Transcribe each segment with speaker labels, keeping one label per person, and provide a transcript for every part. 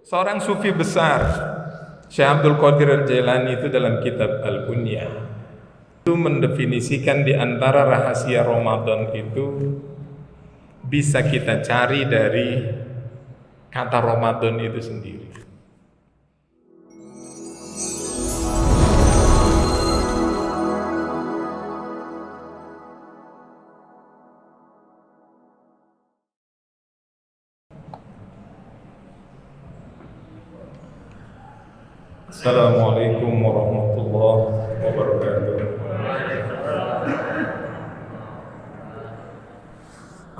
Speaker 1: Seorang sufi besar, Syekh Abdul Qadir Al-Jailani, itu dalam kitab Al-Bunyah itu mendefinisikan di antara rahasia Ramadan itu bisa kita cari dari kata Ramadan itu sendiri. Assalamualaikum warahmatullahi wabarakatuh.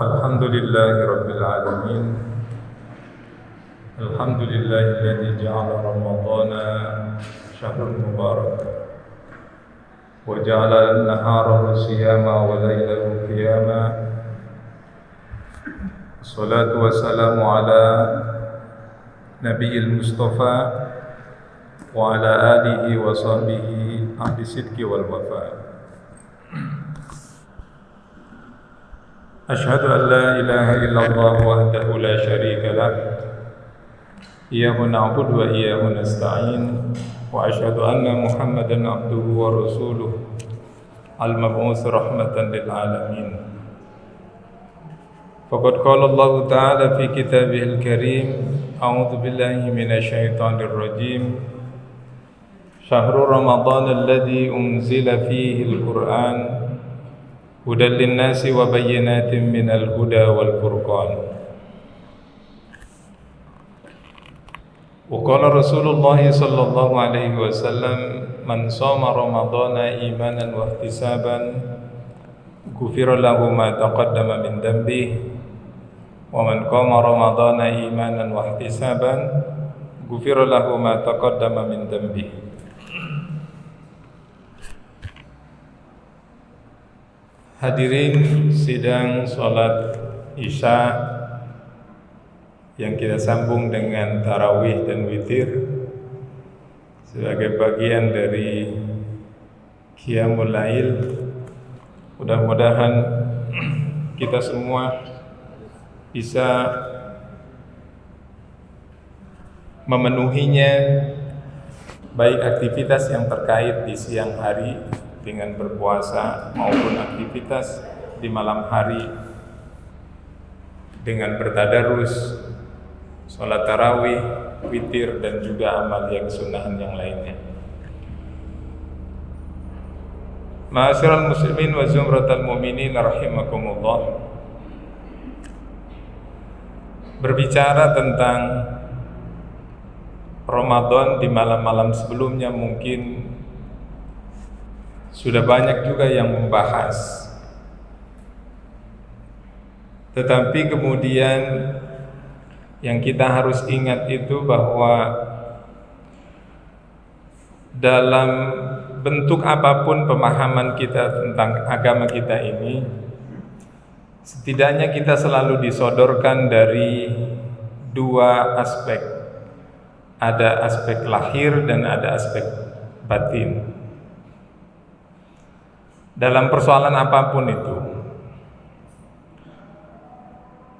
Speaker 1: Alhamdulillahi rabbil alamin. Alhamdulillahilladzi ja'ala ramadhana syahrul mubarak wa ja'ala an-nahara siyama wa laylahu qiyama. Assalatu wassalamu ala nabiyil mustafa wa ala alihi wa sahbihi ahli sidqi wal wafa. Asyhadu an la ilaha illallah wahdahu la syarika lah, iyyahu na'budu wa iyyahu nasta'in, wa asyhadu anna Muhammadan abduhu wa rasuluh al-mab'uts rahmatan lil alamin. Faqad qala Allah ta'ala fi kitabihil karim, a'udzu billahi minasy syaithanir rajim. Syahrul Ramadan alladzi unzila fihi al-Qur'an hudan lin-nasi wa bayyinatin minal huda wal furqan. Wa qala Rasulullah sallallahu alaihi wasallam, man shoma ramadhana imanan wa ihtisaban ghufira lahu ma taqaddama min dhanbihi wa man qama ramadhana imanan wa ihtisaban ghufira lahu ma taqaddama min dhanbihi. Hadirin sidang sholat Isya yang kita sambung dengan tarawih dan witir sebagai bagian dari Qiyamul Lail. Mudah-mudahan kita semua bisa memenuhinya, baik aktivitas yang terkait di siang hari dengan berpuasa maupun aktivitas di malam hari dengan bertadarus, sholat tarawih, witir, dan juga amal yang sunnah yang lainnya. Ma'asyiral muslimin wa zumratal mu'minin rahimakumullah. Berbicara tentang Ramadan di malam-malam sebelumnya, mungkin sudah banyak juga yang membahas, tetapi kemudian yang kita harus ingat itu bahwa dalam bentuk apapun pemahaman kita tentang agama kita ini, setidaknya kita selalu disodorkan dari dua aspek. Ada aspek lahir dan ada aspek batin dalam persoalan apapun itu.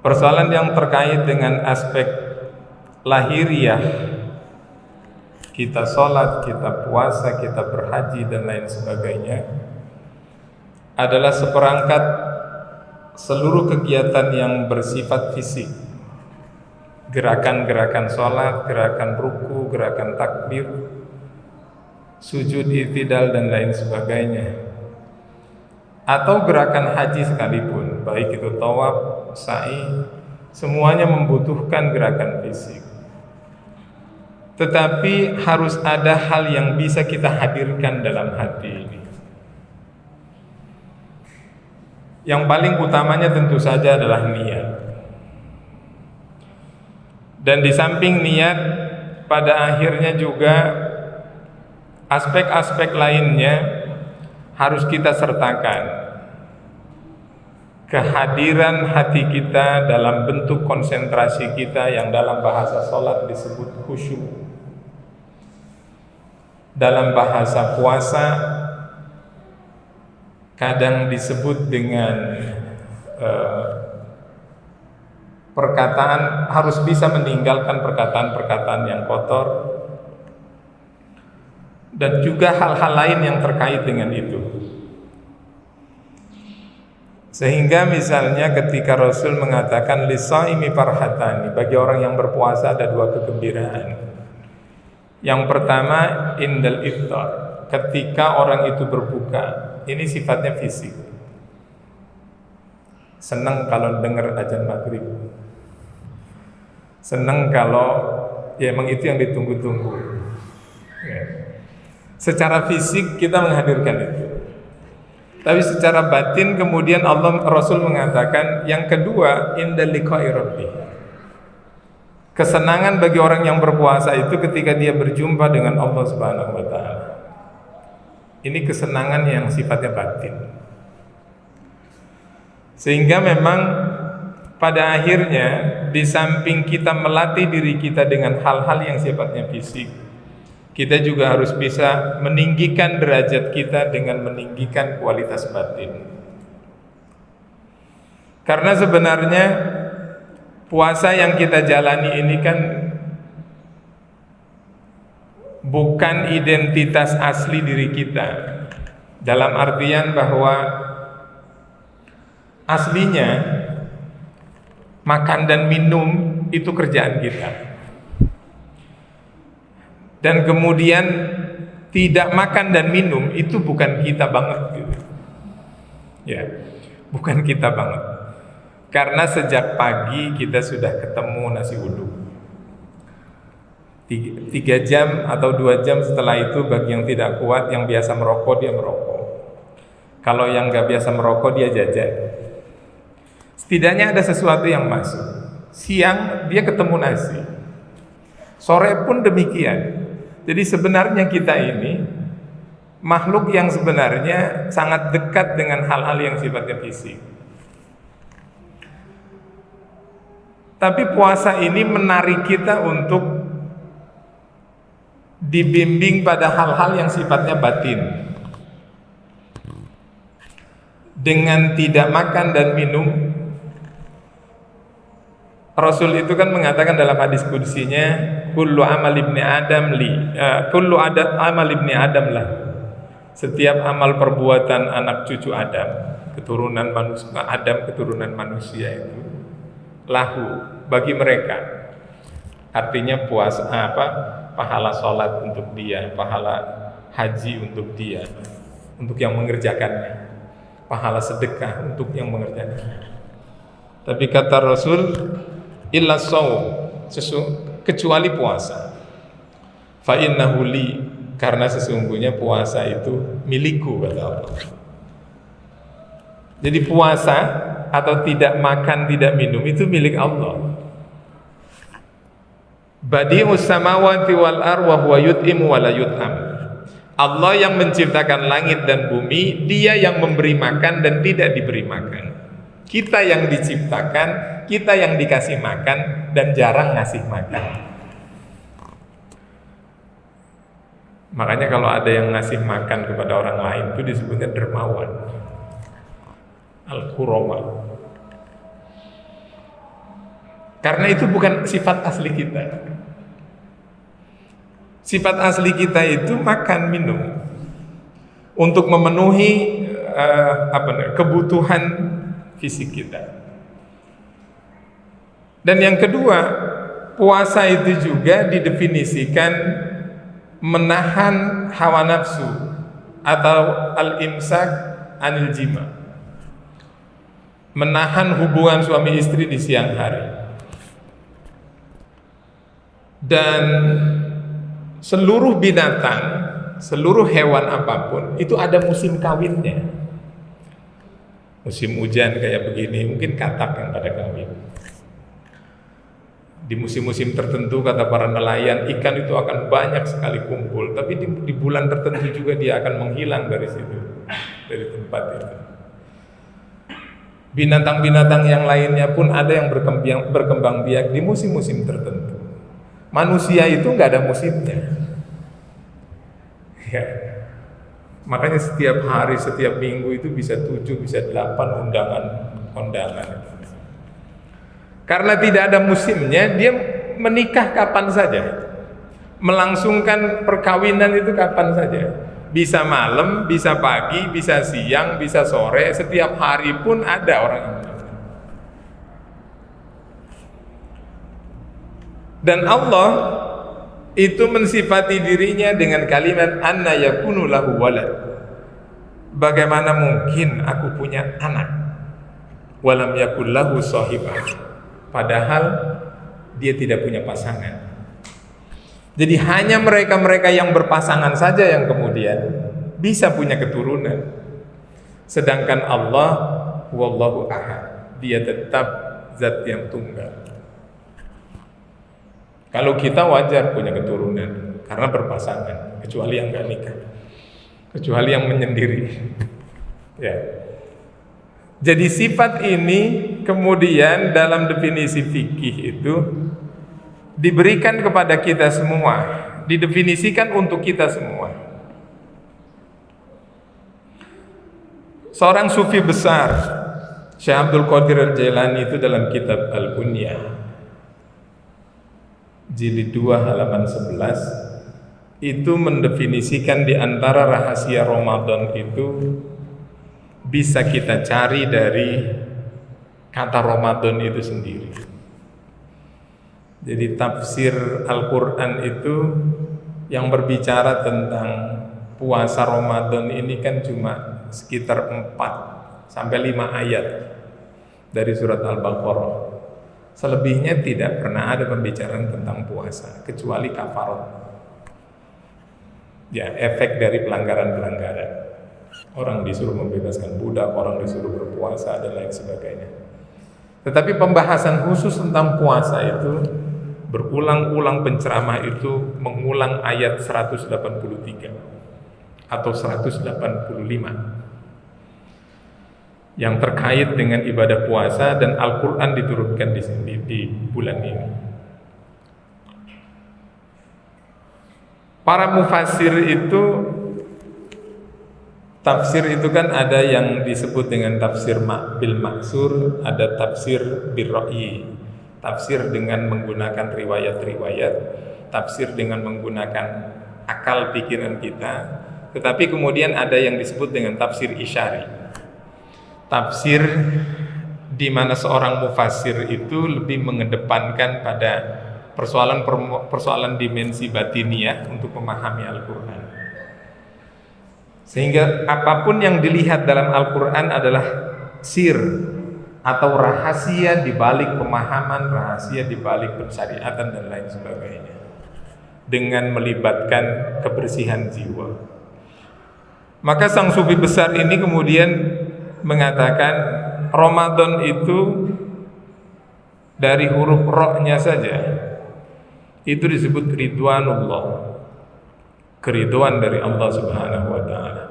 Speaker 1: Persoalan yang terkait dengan aspek lahiriah, kita sholat, kita puasa, kita berhaji dan lain sebagainya, adalah seperangkat seluruh kegiatan yang bersifat fisik. Gerakan-gerakan sholat, gerakan ruku, gerakan takbir, sujud i'tidal dan lain sebagainya. Atau gerakan haji sekalipun, baik itu tawaf, sa'i, semuanya membutuhkan gerakan fisik. Tetapi harus ada hal yang bisa kita hadirkan dalam hati ini. Yang paling utamanya tentu saja adalah niat. Dan di samping niat, pada akhirnya juga aspek-aspek lainnya harus kita sertakan. Kehadiran hati kita dalam bentuk konsentrasi kita yang dalam bahasa sholat disebut khusyuk. Dalam bahasa puasa kadang disebut dengan perkataan, harus bisa meninggalkan perkataan-perkataan yang kotor, dan juga hal-hal lain yang terkait dengan itu. Sehingga misalnya ketika Rasul mengatakan lisaimi farhatani, bagi orang yang berpuasa ada dua kegembiraan. Yang pertama indal iftar, ketika orang itu berbuka, ini sifatnya fisik. Senang kalau dengar azan maghrib, senang kalau ya emang itu yang ditunggu-tunggu ya. Secara fisik kita menghadirkan itu, tapi secara batin kemudian Allah Rasul mengatakan yang kedua inda liqa'i rabbi, kesenangan bagi orang yang berpuasa itu ketika dia berjumpa dengan Allah Subhanahu wa taala. Ini kesenangan yang sifatnya batin. Sehingga memang pada akhirnya di samping kita melatih diri kita dengan hal-hal yang sifatnya fisik, kita juga harus bisa meninggikan derajat kita dengan meninggikan kualitas batin. Karena sebenarnya puasa yang kita jalani ini kan bukan identitas asli diri kita, dalam artian bahwa aslinya makan dan minum itu kerjaan kita, dan kemudian tidak makan dan minum itu bukan kita banget gitu. Ya, bukan kita banget. Karena sejak pagi kita sudah ketemu nasi uduk. 3 jam atau 2 jam setelah itu bagi yang tidak kuat, yang biasa merokok dia merokok. Kalau yang nggak biasa merokok dia jajan. Setidaknya ada sesuatu yang masuk. Siang dia ketemu nasi, sore pun demikian. Jadi sebenarnya kita ini makhluk yang sebenarnya sangat dekat dengan hal-hal yang sifatnya fisik. Tapi puasa ini menarik kita untuk dibimbing pada hal-hal yang sifatnya batin. Dengan tidak makan dan minum, Rasul itu kan mengatakan dalam hadis qudsinya, kullu amal ibni adam li, kullu amal ibni adam lah. Setiap amal perbuatan anak cucu Adam, keturunan manusia, Adam keturunan manusia itu lahu bagi mereka. Artinya puasa pahala sholat untuk dia, pahala haji untuk dia, untuk yang mengerjakannya, pahala sedekah untuk yang mengerjakannya. Tapi kata Rasul, illa shaum, kecuali puasa. Fa innahu li, karena sesungguhnya puasa itu milikku, kata Allah. Jadi puasa atau tidak makan, tidak minum itu milik Allah. Badi'us samawati wal ar wa huwa yut'imu wa la yut'am. Allah yang menciptakan langit dan bumi, Dia yang memberi makan dan tidak diberi makan. Kita yang diciptakan, kita yang dikasih makan dan jarang ngasih makan. Makanya kalau ada yang ngasih makan kepada orang lain itu disebutnya dermawan, al-kurama. Karena itu bukan sifat asli kita. Sifat asli kita itu makan minum untuk memenuhi kebutuhan fisik kita. Dan yang kedua, puasa itu juga didefinisikan menahan hawa nafsu atau al-imsak anil jima, menahan hubungan suami istri di siang hari. Dan seluruh binatang, seluruh hewan apapun itu ada musim kawinnya. Musim hujan kayak begini mungkin katak yang pada kawin. Di musim-musim tertentu kata para nelayan, ikan itu akan banyak sekali kumpul, tapi di bulan tertentu juga dia akan menghilang dari situ, dari tempat itu. Binatang-binatang yang lainnya pun ada yang berkembang biak di musim-musim tertentu. Manusia itu nggak ada musimnya. Ya. Makanya setiap hari, setiap minggu itu bisa 7, bisa 8 undangan. Karena tidak ada musimnya, dia menikah kapan saja, melangsungkan perkawinan itu kapan saja. Bisa malam, bisa pagi, bisa siang, bisa sore, setiap hari pun ada orang yang melakukan. Dan Allah itu mensifati dirinya dengan kalimat anna yakunu lahu walad. Bagaimana mungkin aku punya anak? Walam yakul lahu sahibah. Padahal dia tidak punya pasangan. Jadi hanya mereka-mereka yang berpasangan saja yang kemudian bisa punya keturunan. Sedangkan Allah wallahu ahad, dia tetap zat yang tunggal. Kalau kita wajar punya keturunan karena berpasangan, kecuali yang enggak nikah, kecuali yang menyendiri. Ya. Jadi sifat ini kemudian dalam definisi fikih itu diberikan kepada kita semua, didefinisikan untuk kita semua. Seorang sufi besar, Syekh Abdul Qadir Al-Jailani, itu dalam kitab Al-Bunyah jilid 2 halaman 11 itu mendefinisikan di antara rahasia Ramadan itu bisa kita cari dari kata Ramadan itu sendiri. Jadi tafsir Al-Quran itu yang berbicara tentang puasa Ramadan ini kan cuma sekitar 4 sampai 5 ayat dari surat Al-Baqarah. Selebihnya tidak pernah ada pembicaraan tentang puasa kecuali kafarat. Ya, efek dari pelanggaran-pelanggaran. Orang disuruh membebaskan budak, orang disuruh berpuasa dan lain sebagainya. Tetapi pembahasan khusus tentang puasa itu berulang-ulang, penceramah itu mengulang ayat 183 atau 185 yang terkait dengan ibadah puasa, dan Al-Quran diturunkan di bulan ini. Para mufassir itu, tafsir itu kan ada yang disebut dengan tafsir bil maksur, ada tafsir bil ra'yi, tafsir dengan menggunakan riwayat-riwayat, tafsir dengan menggunakan akal pikiran kita. Tetapi kemudian ada yang disebut dengan tafsir isyari, tafsir di mana seorang mufassir itu lebih mengedepankan pada persoalan dimensi batiniah untuk memahami Al-Quran. Sehingga apapun yang dilihat dalam Al-Quran adalah sir atau rahasia di balik pemahaman, rahasia di balik pensyariatan dan lain sebagainya, dengan melibatkan kebersihan jiwa. Maka sang sufi besar ini kemudian mengatakan Ramadan itu dari huruf ra-nya saja itu disebut ridwanullah, keridhaan dari Allah Subhanahu wa taala.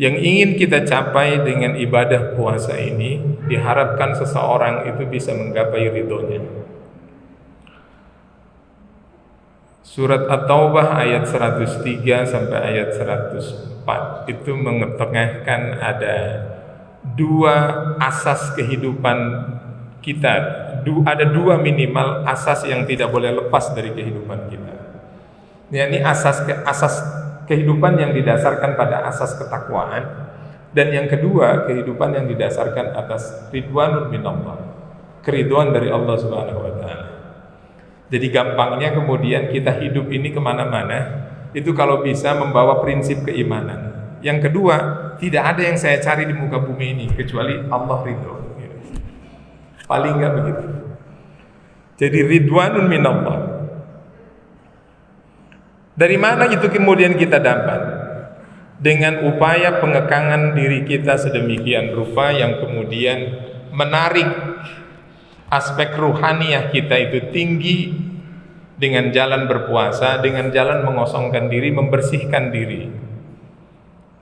Speaker 1: Yang ingin kita capai dengan ibadah puasa ini, diharapkan seseorang itu bisa menggapai ridhonya. Surat At-Taubah ayat 103 sampai ayat 104 itu mengetengahkan ada dua asas kehidupan kita, ada dua minimal asas yang tidak boleh lepas dari kehidupan kita. Ini asas kehidupan yang didasarkan pada asas ketakwaan, dan yang kedua kehidupan yang didasarkan atas ridwanun minallah, keridhaan dari Allah Subhanahu wa taala. Jadi gampangnya kemudian kita hidup ini kemana-mana itu kalau bisa membawa prinsip keimanan. Yang kedua, tidak ada yang saya cari di muka bumi ini kecuali Allah ridho. Paling enggak begitu. Jadi ridwanun minallah. Dari mana itu kemudian kita dapat? Dengan upaya pengekangan diri kita sedemikian rupa yang kemudian menarik aspek ruhaniyah kita itu tinggi dengan jalan berpuasa, dengan jalan mengosongkan diri, membersihkan diri.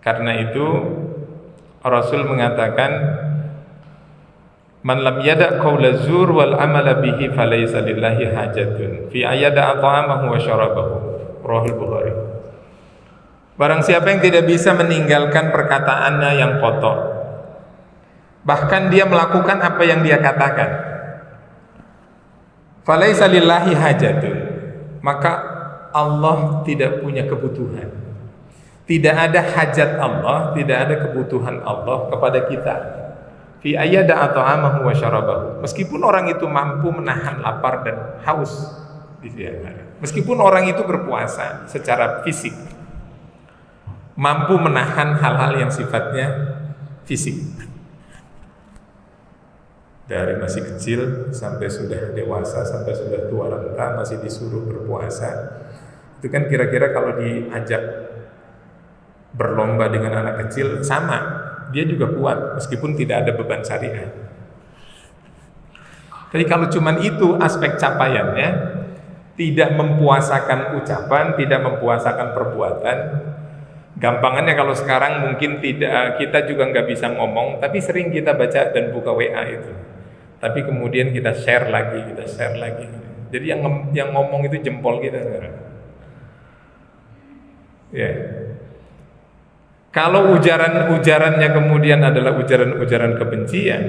Speaker 1: Karena itu Rasul mengatakan, man lam yada' qawla zur wal amala bihi falaysa lillahi hajatun fi ayada at'amahu wa syarabahu. Rahul Bukhari. Barang siapa yang tidak bisa meninggalkan perkataannya yang kotor, bahkan dia melakukan apa yang dia katakan, Falaisa lillahi hajatun, maka Allah tidak punya kebutuhan. Tidak ada hajat Allah, tidak ada kebutuhan Allah kepada kita. Fi ayyada at'amahu wa syarabahu. Meskipun orang itu mampu menahan lapar dan haus di siang hari. Meskipun orang itu berpuasa secara fisik, mampu menahan hal-hal yang sifatnya fisik. Dari masih kecil sampai sudah dewasa, sampai sudah tua renta masih disuruh berpuasa. Itu kan kira-kira kalau diajak berlomba dengan anak kecil sama, dia juga kuat meskipun tidak ada beban syariah. Tapi kalau cuman itu aspek capaiannya, tidak mempuasakan ucapan, tidak mempuasakan perbuatan. Gampangannya kalau sekarang mungkin tidak, kita juga nggak bisa ngomong, tapi sering kita baca dan buka WA itu. Tapi kemudian kita share lagi. Jadi yang ngomong itu jempol kita sekarang. Ya. Kalau ujarannya kemudian adalah ujaran kebencian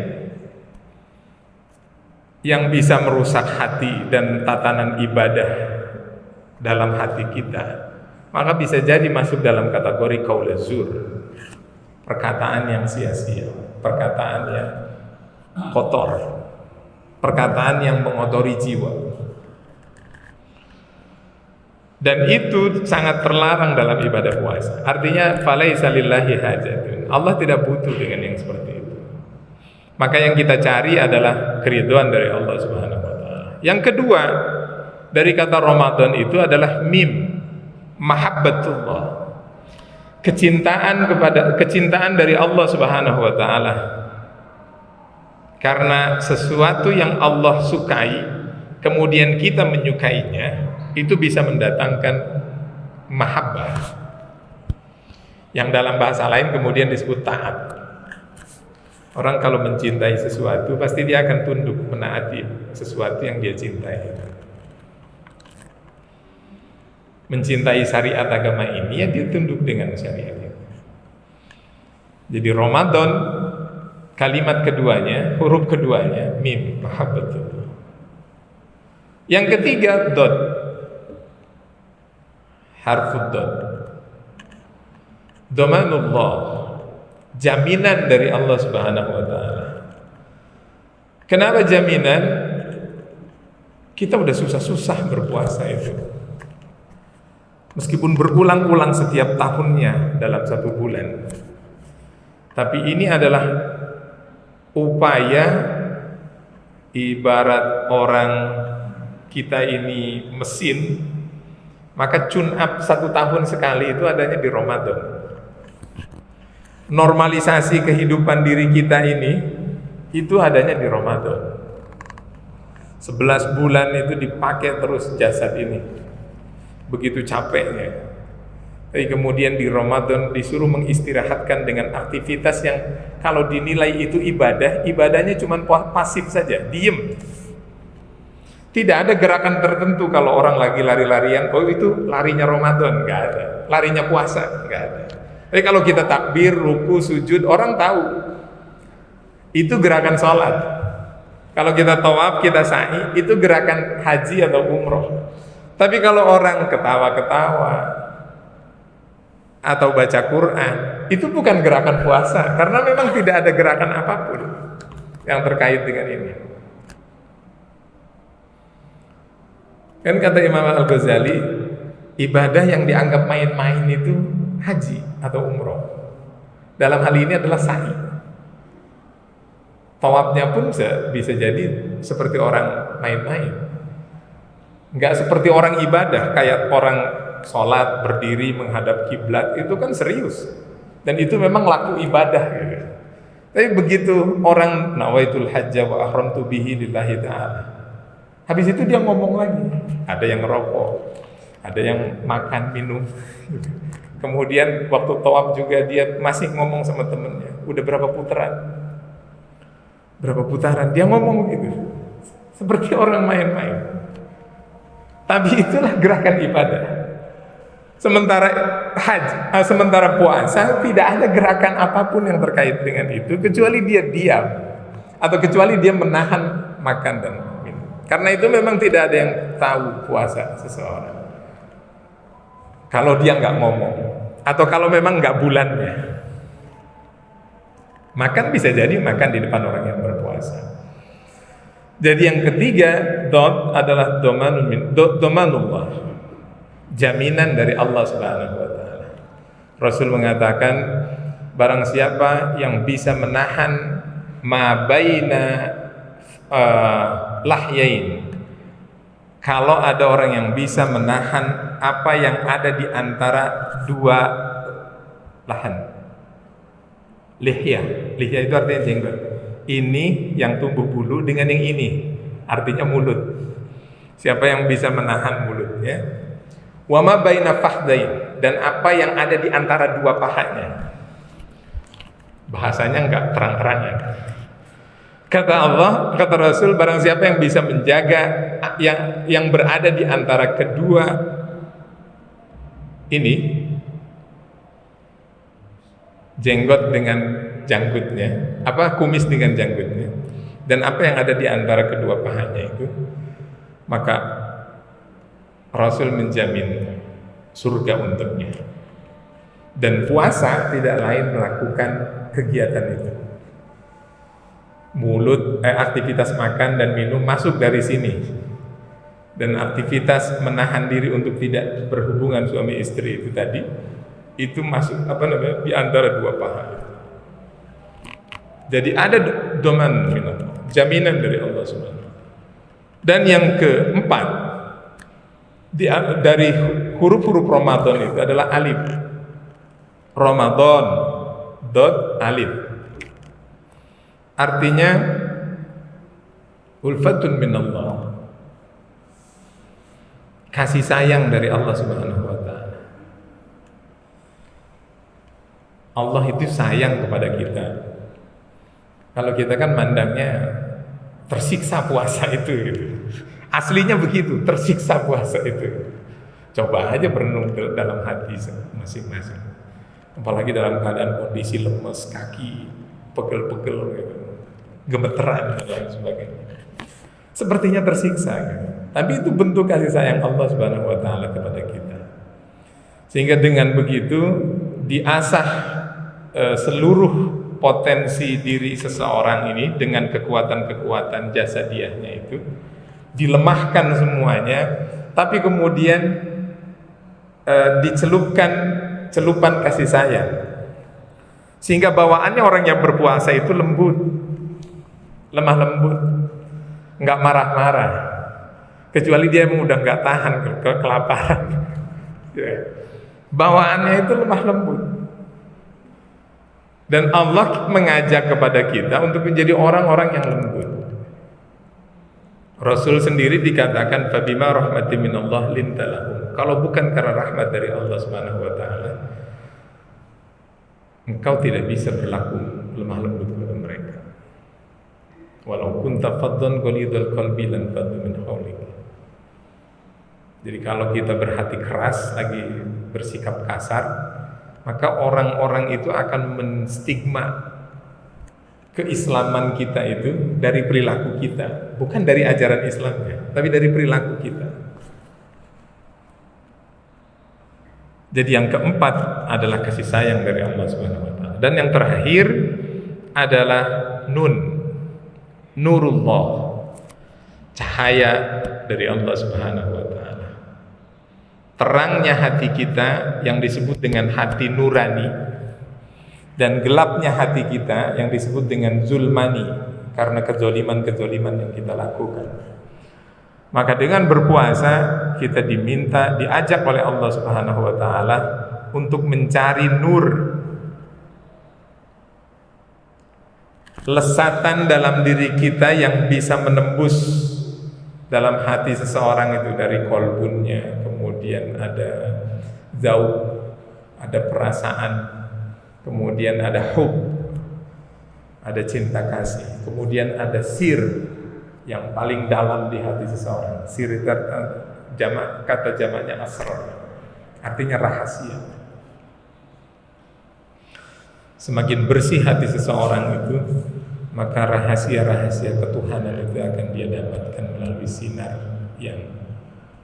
Speaker 1: yang bisa merusak hati dan tatanan ibadah dalam hati kita, maka bisa jadi masuk dalam kategori qaul zur, perkataan yang sia-sia, perkataan yang kotor, perkataan yang mengotori jiwa. Dan itu sangat terlarang dalam ibadah puasa. Artinya falaisa lillahi hajatun. Allah tidak butuh dengan yang seperti itu. Maka yang kita cari adalah keridhaan dari Allah Subhanahu wa taala. Yang kedua, dari kata Ramadan itu adalah mim, mahabbatullah. Kecintaan dari Allah Subhanahu wa taala. Karena sesuatu yang Allah sukai, kemudian kita menyukainya, itu bisa mendatangkan mahabbah, yang dalam bahasa lain kemudian disebut taat. Orang kalau mencintai sesuatu pasti dia akan tunduk menaati sesuatu yang dia cintai. Mencintai syariat agama ini, ya dia tunduk dengan syariat ini. Jadi Ramadan, kalimat keduanya, huruf keduanya mim, mahabbatullah. Yang ketiga dot, harfud dot, dhamanullah, jaminan dari Allah Subhanahu wa taala. Kenapa jaminan? Kita udah susah-susah berpuasa itu. Meskipun berulang-ulang setiap tahunnya dalam satu bulan. Tapi ini adalah upaya, ibarat orang kita ini mesin, maka tune up 1 tahun sekali itu adanya di Ramadan. Normalisasi kehidupan diri kita ini itu adanya di Ramadan. 11 bulan itu dipakai terus jasad ini, begitu capeknya. Tapi kemudian di Ramadan disuruh mengistirahatkan dengan aktivitas yang kalau dinilai itu ibadah, ibadahnya cuma pasif saja, diem. Tidak ada gerakan tertentu. Kalau orang lagi lari-larian, oh itu larinya Ramadan, nggak ada. Larinya puasa, nggak ada. Tapi kalau kita takbir, ruku, sujud, orang tahu itu gerakan sholat. Kalau kita tawaf, kita sa'i, itu gerakan haji atau umroh. Tapi kalau orang ketawa-ketawa atau baca Quran, itu bukan gerakan puasa, karena memang tidak ada gerakan apapun yang terkait dengan ini. Kan kata Imam Al-Ghazali, ibadah yang dianggap main-main itu haji atau umroh. Dalam hal ini adalah sa'i. Tawafnya pun bisa jadi seperti orang main-main. Enggak seperti orang ibadah, kayak orang sholat, berdiri, menghadap kiblat, itu kan serius. Dan itu memang laku ibadah gitu. Tapi begitu orang nawaitul hajja wa ahramtu bihi lillahi ta'ala, habis itu dia ngomong lagi. Ada yang ngerokok, ada yang makan, minum. Kemudian waktu tawaf juga dia masih ngomong sama temennya, udah berapa putaran? Berapa putaran? Dia ngomong gitu, seperti orang main-main. Tapi itulah gerakan ibadah. Sementara puasa tidak ada gerakan apapun yang terkait dengan itu, kecuali dia diam atau kecuali dia menahan makan dan minum. Karena itu memang tidak ada yang tahu puasa seseorang kalau dia nggak ngomong, atau kalau memang nggak bulannya. Makan bisa jadi makan di depan orang yang berpuasa. Jadi yang ketiga, adalah domanullah, jaminan dari Allah Subhanahu wa taala. Rasul mengatakan, barang siapa yang bisa menahan ma baina lahyain, kalau ada orang yang bisa menahan apa yang ada di antara dua lahan. Lihya itu artinya jenggot. Ini yang tumbuh bulu dengan yang ini, artinya mulut. Siapa yang bisa menahan mulutnya? Wa ma baina fakhdain, dan apa yang ada di antara dua pahanya. Bahasanya enggak terang-terangan. Kata Allah, kata Rasul, barang siapa yang bisa menjaga yang berada di antara kedua ini, jenggot dengan janggutnya, kumis dengan janggutnya, dan apa yang ada di antara kedua pahanya itu, maka Rasul menjamin surga untuknya. Dan puasa tidak lain melakukan kegiatan itu. Aktivitas makan dan minum masuk dari sini, dan aktivitas menahan diri untuk tidak berhubungan suami istri itu tadi, itu masuk di antara dua paha. Jadi ada jaminan dari Allah Subhanahu. Dan yang keempat, dari huruf-huruf Ramadan itu adalah alif. Ramadan alif, artinya ulfatun minallah, kasih sayang dari Allah Subhanahu wa taala. Allah itu sayang kepada kita. Kalau kita kan mandangnya tersiksa puasa itu gitu. Aslinya begitu, tersiksa puasa itu. Coba aja berenung dalam hati masing-masing. Apalagi dalam keadaan kondisi lemes, kaki pegel-pegel gitu, gemeteran dan lain sebagainya. Sepertinya tersiksa gitu. Tapi itu bentuk kasih sayang Allah Subhanahu wa taala kepada kita. Sehingga dengan begitu diasah seluruh potensi diri seseorang ini dengan kekuatan-kekuatan jasadiahnya itu, dilemahkan semuanya, tapi kemudian dicelupkan celupan kasih sayang, sehingga bawaannya orang yang berpuasa itu lembut, lemah lembut, nggak marah-marah, kecuali dia emang udah nggak tahan kelaparan. Bawaannya itu lemah lembut. Dan Allah mengajak kepada kita untuk menjadi orang-orang yang lembut. Rasul sendiri dikatakan fabima rahmatin minallah lintalahum. Kalau bukan karena rahmat dari Allah Subhanahu wa taala, engkau tidak bisa berlaku lemah lembut kepada mereka. Walau kunta faddan ghalidhal qalbi lan faddu min hawlik. Jadi kalau kita berhati keras, lagi bersikap kasar, maka orang-orang itu akan menstigma keislaman kita itu dari perilaku kita, bukan dari ajaran Islamnya, tapi dari perilaku kita. Jadi yang keempat adalah kasih sayang dari Allah Subhanahu wa taala. Dan yang terakhir adalah nurullah, cahaya dari Allah Subhanahu wa taala. Terangnya hati kita yang disebut dengan hati nurani, dan gelapnya hati kita yang disebut dengan zulmani, karena kezoliman-kezoliman yang kita lakukan. Maka dengan berpuasa kita diajak oleh Allah Subhanahu wa taala untuk mencari nur, lesatan dalam diri kita yang bisa menembus dalam hati seseorang itu, dari kolbunnya, kemudian ada zauq, ada perasaan, kemudian ada hub, ada cinta kasih, kemudian ada sir yang paling dalam di hati seseorang. Sir itu kata jamaknya asrar, artinya rahasia. Semakin bersih hati seseorang itu, maka rahasia-rahasia ketuhanan itu akan dia dapatkan melalui sinar yang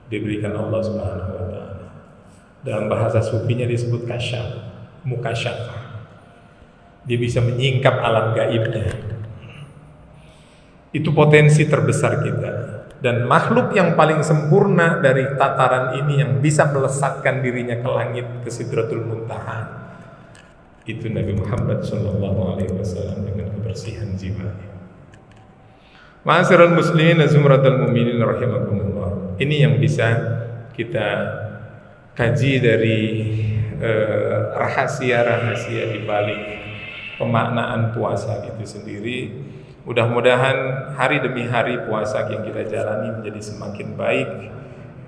Speaker 1: diberikan Allah Subhanahu wa taala. Dalam bahasa sufinya disebut kasyaf, mukasyafah. Dia bisa menyingkap alam gaibnya. Itu potensi terbesar kita. Dan makhluk yang paling sempurna dari tataran ini yang bisa melesatkan dirinya ke langit, ke Sidratul Muntaha, itu Nabi Muhammad SAW dengan kebersihan jiwanya. Ma'asyiral muslimin wa zumratal mu'minin rahimakumullah. Ini yang bisa kita kaji dari rahasia-rahasia di balik pemaknaan puasa itu sendiri. Mudah-mudahan hari demi hari puasa yang kita jalani menjadi semakin baik,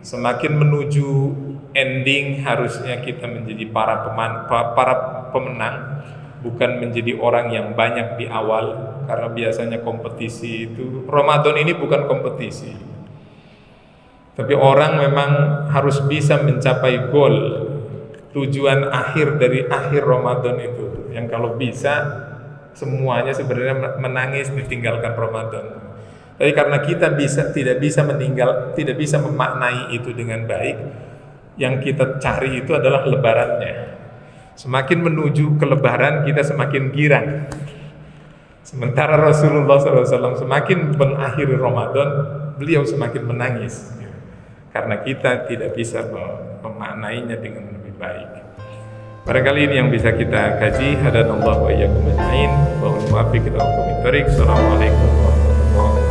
Speaker 1: semakin menuju ending. Harusnya kita menjadi para pemenang, bukan menjadi orang yang banyak di awal. Karena biasanya kompetisi itu, Ramadan ini bukan kompetisi, tapi orang memang harus bisa mencapai goal, tujuan akhir dari akhir Ramadan itu, yang kalau bisa semuanya sebenarnya menangis ditinggalkan Ramadan. Tapi karena kita tidak bisa memaknai itu dengan baik, yang kita cari itu adalah lebarannya. Semakin menuju ke lebaran kita semakin girang. Sementara Rasulullah SAW semakin mengakhiri Ramadan, beliau semakin menangis, karena kita tidak bisa memaknainya dengan lebih baik. Barangkali ini yang bisa kita kaji. Hadanallahu wa iyyakum ajmain. Wa huwal muwaffiq ila aqwamit thoriq. Assalamualaikum warahmatullahi wabarakatuh.